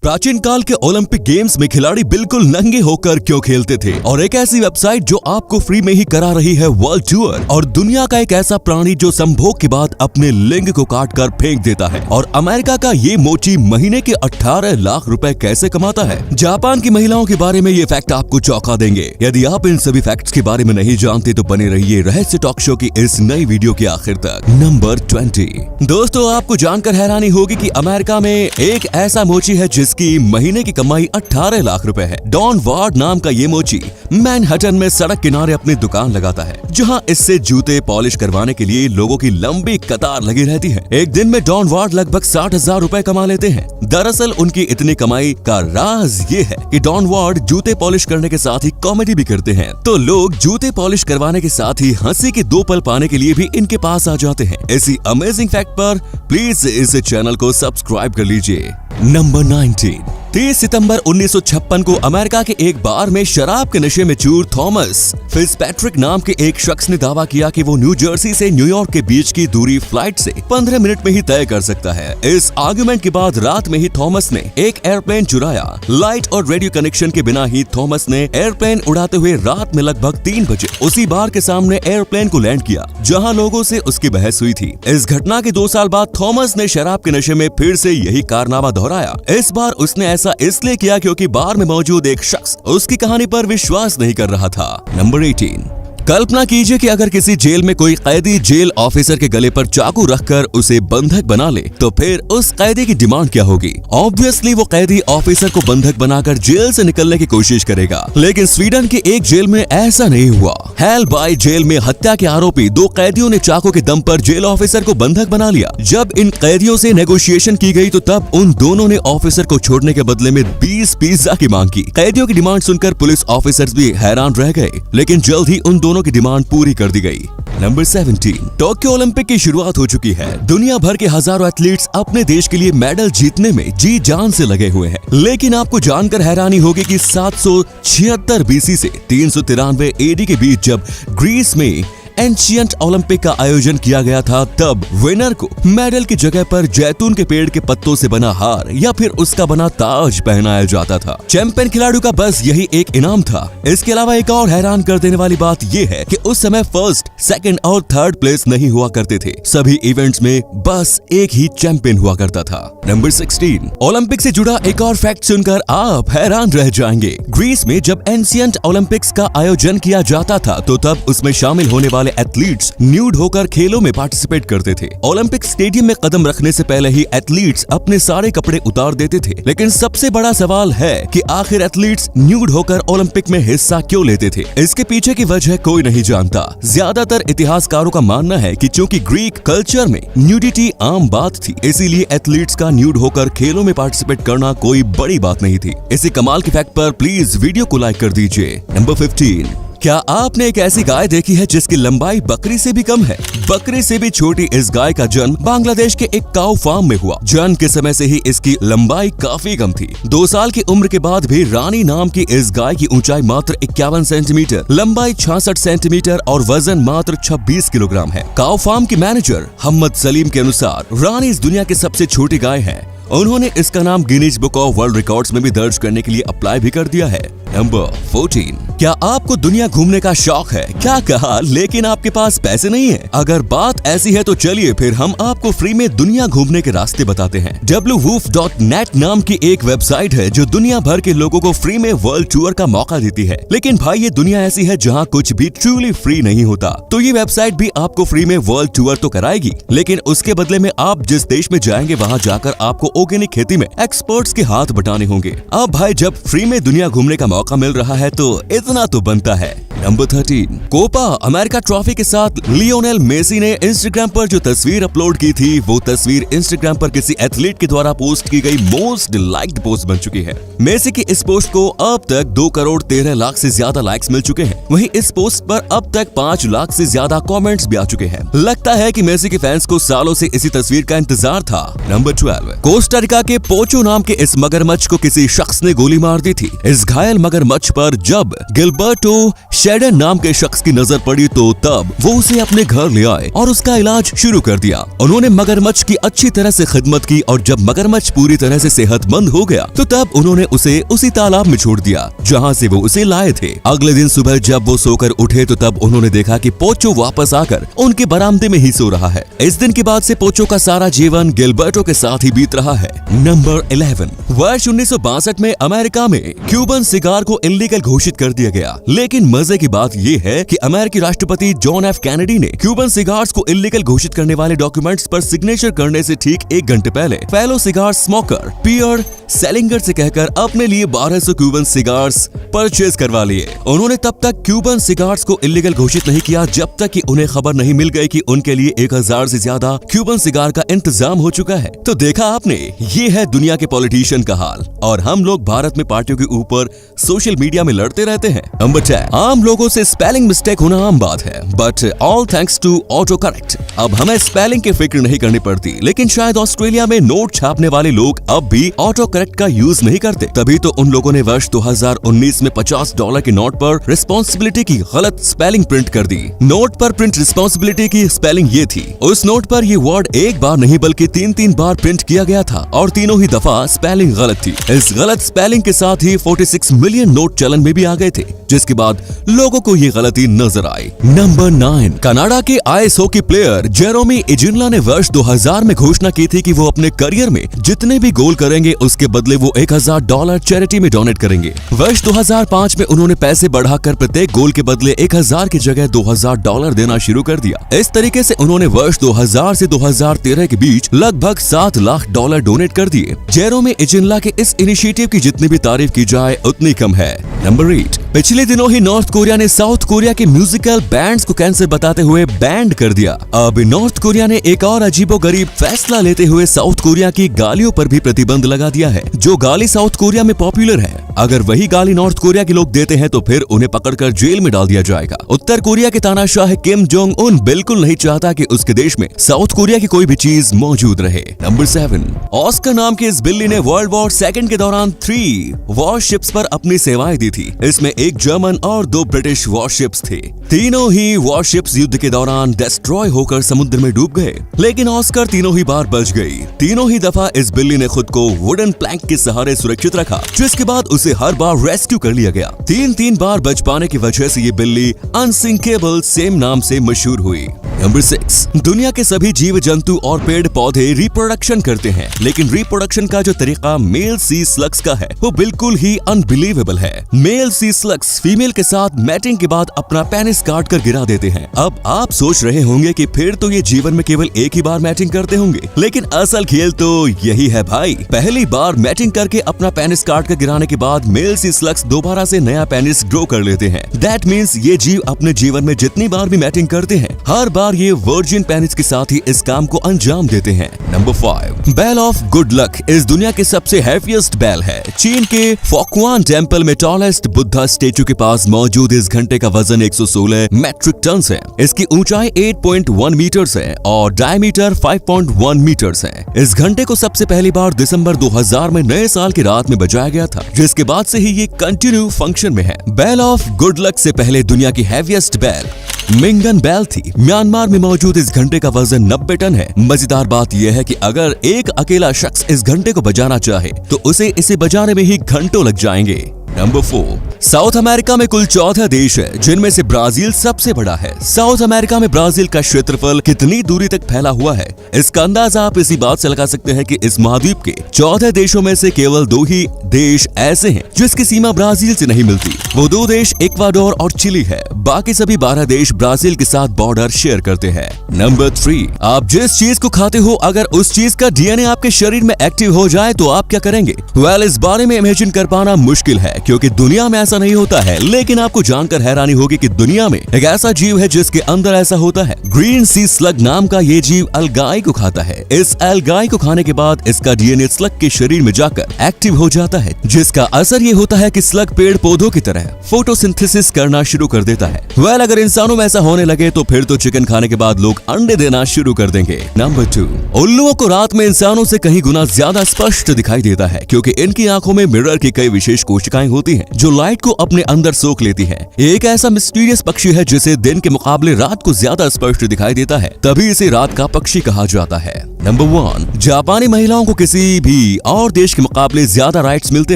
प्राचीन काल के ओलंपिक गेम्स में खिलाड़ी बिल्कुल नंगे होकर क्यों खेलते थे, और एक ऐसी वेबसाइट जो आपको फ्री में ही करा रही है वर्ल्ड टूर, और दुनिया का एक ऐसा प्राणी जो संभोग के बाद अपने लिंग को काट कर फेंक देता है, और अमेरिका का ये मोची महीने के 18 लाख रुपए कैसे कमाता है। जापान की महिलाओं के बारे में ये फैक्ट आपको चौंका देंगे। यदि आप इन सभी फैक्ट्स के बारे में नहीं जानते तो बने रहिए रहस्य टॉक शो की इस नई वीडियो के आखिर तक। नंबर 20। दोस्तों, आपको जानकर हैरानी होगी कि अमेरिका में एक ऐसा मोची है जिसकी महीने की कमाई 18 लाख रुपए है। डॉन वार्ड नाम का ये मोची मैनहट्टन में सड़क किनारे अपनी दुकान लगाता है, जहां इससे जूते पॉलिश करवाने के लिए लोगों की लंबी कतार लगी रहती है। एक दिन में डॉन वार्ड लगभग 60,000 रुपए कमा लेते हैं। दरअसल उनकी इतनी कमाई का राज ये है कि डॉन वार्ड जूते पॉलिश करने के साथ ही कॉमेडी भी करते हैं, तो लोग जूते पॉलिश करवाने के साथ ही हंसी के 2 पल पाने के लिए भी इनके पास आ जाते हैं। इसी अमेजिंग फैक्ट पर प्लीज इस चैनल को सब्सक्राइब कर लीजिए। नंबर 19। 30 सितंबर 1956 को अमेरिका के एक बार में शराब के नशे में चूर थॉमस फिट्जपैट्रिक नाम के एक शख्स ने दावा किया कि वो न्यू जर्सी से न्यूयॉर्क के बीच की दूरी फ्लाइट से 15 मिनट में ही तय कर सकता है। इस आर्गुमेंट के बाद रात में ही थॉमस ने एक एयरप्लेन चुराया। लाइट और रेडियो कनेक्शन के बिना ही थॉमस ने एयरप्लेन उड़ाते हुए रात में लगभग 3 बजे उसी बार के सामने एयरप्लेन को लैंड किया जहाँ लोगों से उसकी बहस हुई थी। इस घटना के 2 साल बाद थॉमस ने शराब के नशे में फिर से यही कारनामा दोहराया। इस बार उसने ऐसा इसलिए किया क्योंकि बार में मौजूद एक शख्स उसकी कहानी पर विश्वास नहीं कर रहा था। नंबर 18। कल्पना कीजिए कि अगर किसी जेल में कोई कैदी जेल ऑफिसर के गले पर चाकू रखकर उसे बंधक बना ले तो फिर उस कैदी की डिमांड क्या होगी। ऑब्वियसली वो कैदी ऑफिसर को बंधक बनाकर जेल से निकलने की कोशिश करेगा, लेकिन स्वीडन के एक जेल में ऐसा नहीं हुआ। हेलबाई जेल में हत्या के आरोपी 2 कैदियों ने चाकू के दम पर जेल ऑफिसर को बंधक बना लिया। जब इन कैदियों से नेगोशिएशन की गई तो तब उन दोनों ने ऑफिसर को छोड़ने के बदले में 20 पिज्जा की मांग की। कैदियों की डिमांड सुनकर पुलिस ऑफिसर्स भी हैरान रह गए, लेकिन जल्द ही उन दोनों की डिमांड पूरी कर दी गई। नंबर 17। टोक्यो ओलंपिक की शुरुआत हो चुकी है। दुनिया भर के हजारों एथलीट्स अपने देश के लिए मेडल जीतने में जी जान से लगे हुए हैं, लेकिन आपको जानकर हैरानी होगी कि 776 बीसी से 393 एडी के बीच जब ग्रीस में एंशिएंट ओलंपिक का आयोजन किया गया था, तब विनर को मेडल की जगह पर जैतून के पेड़ के पत्तों से बना हार या फिर उसका बना ताज पहनाया जाता था। चैंपियन खिलाड़ियों का बस यही एक इनाम था। इसके अलावा एक और हैरान कर देने वाली बात यह है कि उस समय फर्स्ट, सेकंड और थर्ड प्लेस नहीं हुआ करते थे। सभी इवेंट्स में बस एक ही चैंपियन हुआ करता था। नंबर 16। ओलंपिक से जुड़ा एक और फैक्ट सुनकर आप हैरान रह जाएंगे। ग्रीस में जब एंशिएंट ओलंपिक्स का आयोजन किया जाता था तो तब उसमें शामिल होने वाले एथलीट्स न्यूड होकर खेलों में पार्टिसिपेट करते थे। ओलंपिक स्टेडियम में कदम रखने से पहले ही एथलीट्स अपने सारे कपड़े उतार देते थे। लेकिन सबसे बड़ा सवाल है कि आखिर एथलीट्स न्यूड होकर ओलंपिक में हिस्सा क्यों लेते थे। इसके पीछे की वजह कोई नहीं जानता। ज्यादातर इतिहासकारों का मानना है कि चूंकि ग्रीक कल्चर में न्यूडिटी आम बात थी, इसीलिए एथलीट्स का न्यूड होकर खेलों में पार्टिसिपेट करना कोई बड़ी बात नहीं थी। इसी कमाल के फैक्ट पर प्लीज वीडियो को लाइक कर दीजिए। नंबर 15। क्या आपने एक ऐसी गाय देखी है जिसकी लंबाई बकरी से भी कम है? बकरी से भी छोटी इस गाय का जन्म बांग्लादेश के एक काऊ फार्म में हुआ। जन्म के समय से ही इसकी लंबाई काफी कम थी। 2 साल की उम्र के बाद भी रानी नाम की इस गाय की ऊंचाई मात्र 51 सेंटीमीटर, लंबाई 66 सेंटीमीटर और वजन मात्र 26 किलोग्राम है। काऊ फार्म के मैनेजर मोहम्मद सलीम के अनुसार रानी इस दुनिया की सबसे छोटी गाय है। उन्होंने इसका नाम Guinness book of world records में भी दर्ज करने के लिए अप्लाई भी कर दिया है। नंबर 14। क्या आपको दुनिया घूमने का शौक है? क्या कहा, लेकिन आपके पास पैसे नहीं है? अगर बात ऐसी है तो चलिए फिर हम आपको फ्री में दुनिया घूमने के रास्ते बताते हैं। www.net नाम की एक वेबसाइट है जो दुनिया भर के लोगों को फ्री में वर्ल्ड टूर का मौका देती है। लेकिन भाई, ये दुनिया ऐसी है जहाँ कुछ भी ट्रूली फ्री नहीं होता, तो ये वेबसाइट भी आपको फ्री में वर्ल्ड टूर तो कराएगी, लेकिन उसके बदले में आप जिस देश में जाएंगे वहाँ जाकर आपको ऑर्गेनिक खेती में एक्सपर्ट्स के हाथ बटाने होंगे। अब भाई, जब फ्री में दुनिया घूमने का मौका मिल रहा है तो इतना तो बनता है। नंबर 13। कोपा अमेरिका ट्रॉफी के साथ लियोनेल मेसी ने इंस्टाग्राम पर जो तस्वीर अपलोड की थी, वो तस्वीर इंस्टाग्राम पर किसी एथलीट के द्वारा पोस्ट की गई मोस्ट लाइक्ड पोस्ट बन चुकी है। मेसी की इस पोस्ट को अब तक 2 करोड़ 13 लाख से ज्यादा लाइक्स मिल चुके हैं। वहीं इस पोस्ट पर अब तक 5 लाख से ज्यादा कमेंट्स भी आ चुके हैं। लगता है कि मेसी के फैंस को सालों से इसी तस्वीर का इंतजार था। नंबर 12। कोस्टा रिका के पोचो नाम के इस मगरमच्छ को किसी शख्स ने गोली मार दी थी। इस घायल मगरमच्छ पर जब गिलबर्टो शेडन नाम के शख्स की नजर पड़ी तो तब वो उसे अपने घर ले आए और उसका इलाज शुरू कर दिया। उन्होंने मगरमच्छ की अच्छी तरह से खिदमत की और जब मगरमच्छ पूरी तरह से सेहतमंद हो गया तो तब उन्होंने उसे उसी तालाब में छोड़ दिया जहाँ से वो उसे लाए थे। अगले दिन सुबह जब वो सोकर उठे तो तब उन्होंने देखा कि पोचो वापस आकर उनके बरामदे में ही सो रहा है। इस दिन के बाद से पोचो का सारा जीवन गिलबर्टो के साथ ही बीत रहा है। नंबर 11। वर्ष 1962 में अमेरिका में क्यूबन सिगार को इल्लीगल घोषित कर दिया गया, लेकिन मजे की बात ये है कि अमेरिकी राष्ट्रपति जॉन एफ कैनेडी ने क्यूबन सिगार्स को इल्लीगल घोषित करने वाले डॉक्यूमेंट्स पर सिग्नेचर करने से ठीक 1 घंटे पहले फेलो सिगार स्मोकर पियर सेलिंगर से कहकर अपने लिए 1200 क्यूबन सिगार्स परचेज करवा लिए। उन्होंने तब तक क्यूबन सिगार्स को इल्लीगल घोषित नहीं किया जब तक कि उन्हें खबर नहीं मिल गई कि उनके लिए 1000 से ज्यादा क्यूबन सिगार का इंतजाम हो चुका है। तो देखा आपने, ये है दुनिया के पॉलिटिशियन का हाल और हम लोग भारत में पार्टियों के ऊपर सोशल मीडिया में लड़ते रहते हैं। नंबर 10। आम लोगों से स्पेलिंग मिस्टेक होना आम बात है, but all thanks to auto correct. अब हमें स्पेलिंग की फिक्र नहीं करनी पड़ती, लेकिन शायद ऑस्ट्रेलिया में नोट छापने वाले लोग अब भी ऑटो करेक्ट का यूज नहीं करते। तभी तो उन लोगों ने वर्ष 2019 में $50 के नोट पर रिस्पॉन्सिबिलिटी की गलत स्पेलिंग प्रिंट कर दी। नोट पर प्रिंट रिस्पॉन्सिबिलिटी की स्पेलिंग ये थी। उस नोट पर ये वर्ड एक बार नहीं बल्कि 3 बार प्रिंट किया गया था और तीनों ही दफा स्पेलिंग गलत थी। इस गलत स्पेलिंग के साथ ही 46 मिलियन नोट चलन में भी आ गए थे, जिसके बाद लोगों को ये गलती नजर आई। नंबर 9। कनाडा के आइस हॉकी प्लेयर जेरोमी इजिनला ने वर्ष 2000 में घोषणा की थी कि वो अपने करियर में जितने भी गोल करेंगे उसके बदले वो $1000 चैरिटी में डोनेट करेंगे। वर्ष 2005 में उन्होंने पैसे बढ़ाकर प्रत्येक गोल के बदले 1000 की जगह $2000 देना शुरू कर दिया। इस तरीके से उन्होंने वर्ष 2000 से 2013 के बीच लगभग $7 लाख डोनेट कर दिए। जेरोमी इजिनला के इस इनिशिएटिव की जितनी भी तारीफ की जाए उतनी कम है। नंबर 8। पिछले दिनों ही नॉर्थ कोरिया ने साउथ कोरिया के म्यूजिकल बैंड्स को कैंसर बताते हुए बैंड कर दिया। अब नॉर्थ कोरिया ने एक और अजीबोगरीब फैसला लेते हुए साउथ कोरिया की गालियों पर भी प्रतिबंध लगा दिया है। जो गाली साउथ कोरिया में पॉपुलर है, अगर वही गाली नॉर्थ कोरिया के लोग देते हैं तो फिर उन्हें पकड़कर जेल में डाल दिया जाएगा। उत्तर कोरिया के तानाशाह किम जोंग उन बिल्कुल नहीं चाहता कि उसके देश में साउथ कोरिया की कोई भी चीज मौजूद रहे। नंबर 7। ऑस्कर नाम की इस बिल्ली ने वर्ल्ड वॉर 2 के दौरान 3 वॉरशिप्स पर अपनी सेवाएं दी थी। इसमें 1 जर्मन और 2 ब्रिटिश वॉरशिप्स थे। तीनों ही वॉरशिप्स युद्ध के दौरान डिस्ट्रॉय होकर समुद्र में डूब गए, लेकिन ऑस्कर तीनों ही बार बच गई। तीनों ही दफा इस बिल्ली ने खुद को वुडन प्लैंक के सहारे सुरक्षित रखा, जिसके बाद उसे हर बार रेस्क्यू कर लिया गया। 3 बार बच पाने की वजह से ये बिल्ली अनसिंकेबल सेम नाम से मशहूर हुई। नंबर 6। दुनिया के सभी जीव जंतु और पेड़ पौधे रिप्रोडक्शन करते हैं, लेकिन रिप्रोडक्शन का जो तरीका मेल सी स्लग्स का है वो बिल्कुल ही अनबिलीवेबल है। मेल सी स्लग्स फीमेल के साथ मैटिंग के बाद अपना पेनिस काट कर गिरा देते हैं। अब आप सोच रहे होंगे कि फिर तो ये जीवन में केवल एक ही बार मैटिंग करते होंगे, लेकिन असल खेल तो यही है भाई। पहली बार मैटिंग करके अपना पेनिस काट कर गिराने के बाद मेल सी स्लग्स दोबारा से नया पेनिस ग्रो कर लेते हैं। दैट मीन्स ये जीव अपने जीवन में जितनी बार भी मैटिंग करते हैं, हर बार ये वर्जिन पेनिस के साथ ही इस काम को अंजाम देते हैं। Number 5। Bell of good luck इस दुनिया के सबसे हैवीएस्ट बेल है। चीन के फॉक्वान टेम्पल में टॉलेस्ट बुद्धा स्टेचू के पास मौजूद इस घंटे का वजन 116 मेट्रिक टन है। इसकी ऊंचाई 8.1 मीटर है और डायमीटर 5.1 मीटर है। इस घंटे को सबसे पहली बार दिसंबर 2000 में नए साल की रात में बजाया गया था, जिसके बाद से ही ये कंटिन्यू फंक्शन में है। बेल ऑफ गुड लक से पहले दुनिया की हैवीएस्ट बेल मिंगन बेल थी। म्यांमार में मौजूद इस घंटे का वजन 90 टन है। मजेदार बात यह है कि अगर एक अकेला शख्स इस घंटे को बजाना चाहे तो उसे इसे बजाने में ही घंटों लग जाएंगे। नंबर 4। साउथ अमेरिका में कुल 14 देश है, जिनमें से ब्राजील सबसे बड़ा है। साउथ अमेरिका में ब्राजील का क्षेत्रफल कितनी दूरी तक फैला हुआ है, इसका अंदाजा आप इसी बात से लगा सकते हैं कि इस महाद्वीप के 14 देशों में से केवल 2 ही देश ऐसे हैं जिसकी सीमा ब्राजील से नहीं मिलती। वो 2 देश इक्वाडोर और चिली है। बाकी सभी 12 देश ब्राजील के साथ बॉर्डर शेयर करते हैं। नंबर 3। आप जिस चीज को खाते हो, अगर उस चीज का डीएनए आपके शरीर में एक्टिव हो जाए तो आप क्या करेंगे? इस बारे में इमेजिन कर पाना मुश्किल है, क्योंकि दुनिया में ऐसा नहीं होता है, लेकिन आपको जानकर हैरानी होगी कि दुनिया में एक ऐसा जीव है जिसके अंदर ऐसा होता है। ग्रीन सी स्लग नाम का ये जीव अलगाई को खाता है। इस अलगाई को खाने के बाद इसका डीएनए स्लग के शरीर में जाकर एक्टिव हो जाता है, जिसका असर ये होता है कि स्लग पेड़ पौधों की तरह फोटोसिंथेसिस करना शुरू कर देता है। अगर इंसानों में ऐसा होने लगे तो फिर तो चिकन खाने के बाद लोग अंडे देना शुरू कर देंगे। नंबर 2। उल्लुओं को रात में इंसानों से कहीं गुना ज्यादा स्पष्ट दिखाई देता है, क्योंकि इनकी आंखों में मिरर की कई विशेष कोशिकाएं होती हैं, जो लाइट को अपने अंदर सोख लेती हैं। एक ऐसा मिस्टीरियस पक्षी है जिसे दिन के मुकाबले रात को ज्यादा स्पष्ट दिखाई देता है, तभी इसे रात का पक्षी कहा जाता है। नंबर 1, जापानी महिलाओं को किसी भी और देश के मुकाबले ज्यादा राइट्स मिलते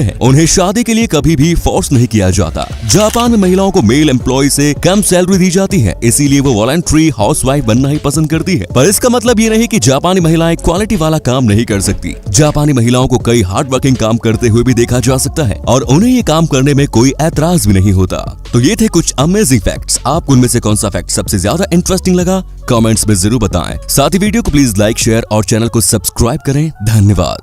हैं। उन्हें शादी के लिए कभी भी फोर्स नहीं किया जाता। जापान में महिलाओं को मेल एम्प्लॉय से कम सैलरी दी जाती है, इसीलिए वो वॉलंटरी हाउसवाइफ बनना ही पसंद करती है। पर इसका मतलब ये नहीं कि जापानी महिलाएं क्वालिटी वाला काम नहीं कर सकती। जापानी महिलाओं को कई हार्ड वर्किंग काम करते हुए भी देखा जा सकता है और उन्हें ये काम करने में कोई ऐतराज भी नहीं होता। तो ये थे कुछ अमेजिंग फैक्ट्स। आपको उनमें से कौन सा फैक्ट सबसे ज्यादा इंटरेस्टिंग लगा, कमेंट्स में जरूर बताएं। साथ ही वीडियो को प्लीज लाइक, शेयर और चैनल को सब्सक्राइब करें। धन्यवाद।